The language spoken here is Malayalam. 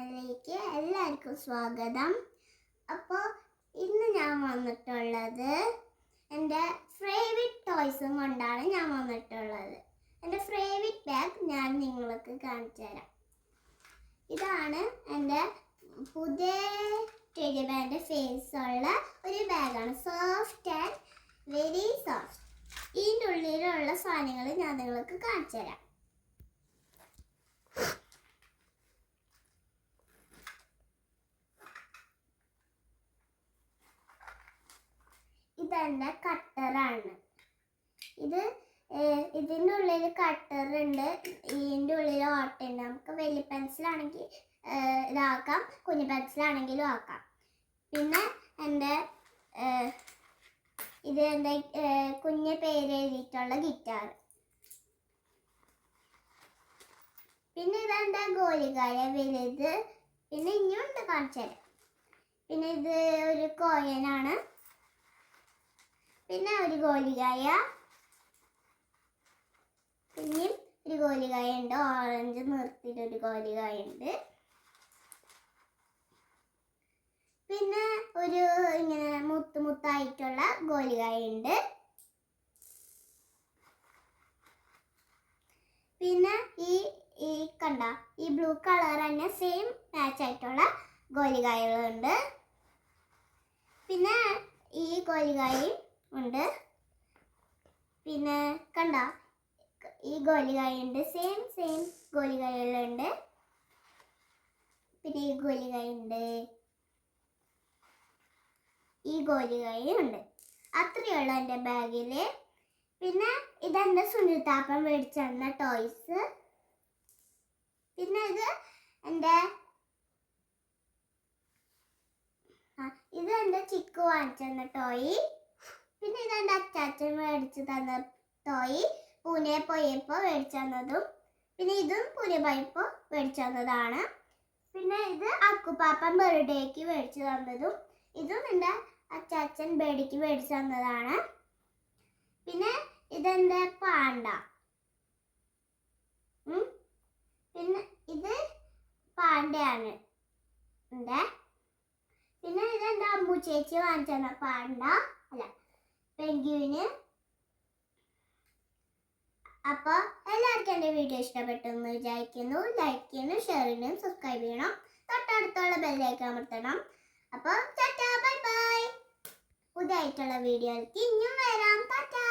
ചാനലിലേക്ക് എല്ലാവർക്കും സ്വാഗതം. അപ്പോൾ ഇന്ന് ഞാൻ വന്നിട്ടുള്ളത് എൻ്റെ ഫേവറേറ്റ് ടോയ്സും കൊണ്ടാണ് ഞാൻ വന്നിട്ടുള്ളത്. എൻ്റെ ഫേവറേറ്റ് ബാഗ് ഞാൻ നിങ്ങൾക്ക് കാണിച്ചു തരാം. ഇതാണ് എൻ്റെ പുതിയ ടെഡി ബെയറിൻ്റെ ഫേസുള്ള ഒരു ബാഗാണ്. Soft and very soft. ഇതിൻ്റെ ഉള്ളിലുള്ള സാധനങ്ങൾ ഞാൻ നിങ്ങൾക്ക് കാണിച്ചു തരാം. ഇതെൻ്റെ കട്ടറാണ്. ഇതിൻ്റെ ഉള്ളിൽ കട്ടറുണ്ട്, ഇതിൻ്റെ ഉള്ളിൽ ഓട്ടുണ്ട്. നമുക്ക് വലിയ പെൻസിലാണെങ്കിൽ ഇതാക്കാം, കുഞ്ഞു പെൻസിലാണെങ്കിലും ആക്കാം. പിന്നെ എൻ്റെ എൻ്റെ കുഞ്ഞ് പേര് എഴുതിയിട്ടുള്ള ഗിറ്റാർ. പിന്നെ ഇതെൻ്റെ ഗോലികായ വലുത്. പിന്നെ ഇനിയുണ്ട് കാണിച്ചു തരാം. പിന്നെ ഇത് ഒരു കോയനാണ്. പിന്നെ ഒരു ഗോലികായ, പിന്നെയും ഒരു ഗോലികായ ഉണ്ട്. ഓറഞ്ച് നിർത്തിയിട്ടൊരു ഗോലികായ ഉണ്ട്. പിന്നെ ഒരു ഇങ്ങനെ മുത്തായിട്ടുള്ള ഗോലികായ ഉണ്ട്. പിന്നെ ഈ കണ്ട ഈ ബ്ലൂ കളർ തന്നെ സെയിം മാച്ച് ആയിട്ടുള്ള ഗോലികായകളുണ്ട്. പിന്നെ ഈ ഗോലികായും ഉണ്ട്. പിന്നെ കണ്ട ഈ ഗോലികായുണ്ട്, സെയിം ഗോലികായകളുണ്ട്. പിന്നെ ഈ ഗോലികായുണ്ട്, ഈ ഗോലികായും ഉണ്ട്. അത്രയുള്ള എൻ്റെ ബാഗിൽ. പിന്നെ ഇതെൻ്റെ സുനിതാപ്പൻ മേടിച്ചു തന്ന ടോയ്സ്. പിന്നെ ഇത് എൻ്റെ ചിക്കു വാങ്ങിച്ചു തന്ന ടോയ്. പിന്നെ ഇതെൻ്റെ അച്ചാച്ചൻ മേടിച്ചു തന്ന ടോയ്, പൂനെ പോയപ്പോൾ മേടിച്ചു തന്നതും. പിന്നെ ഇതും പൂനെ പോയപ്പോൾ മേടിച്ചു തന്നതാണ്. പിന്നെ ഇത് അക്കുപ്പാപ്പൻ ബർത്ത്ഡേക്ക് മേടിച്ചു തന്നതും. ഇതും എൻ്റെ അച്ചാച്ചൻ ബർത്ത്ഡേക്ക് മേടിച്ചു തന്നതാണ്. പിന്നെ ഇതെൻ്റെ പാണ്ട. പിന്നെ ഇത് പാണ്ടയാണ് എൻ്റെ. പിന്നെ ഇതെൻ്റെ അമ്മു ചേച്ചി വാങ്ങിച്ചു തന്ന പാണ്ട, അല്ല പെൻഗ്വിന്. അപ്പോൾ എല്ലാവർക്കും എൻ്റെ വീഡിയോ ഇഷ്ടപ്പെട്ടു എന്ന് വിചാരിക്കുന്നു. ലൈക്ക് ചെയ്യണം, ഷെയർ ചെയ്യണം, സബ്സ്ക്രൈബ് ചെയ്യണം, തൊട്ടടുത്തുള്ള ബെല്ലൈക്കൺ അമർത്തണം. അപ്പോൾ ടാറ്റാ, ബൈ ബൈ. പുതിയതായിട്ടുള്ള വീഡിയോയിലേക്ക് ഇനിയും വരാം. ടാറ്റാ.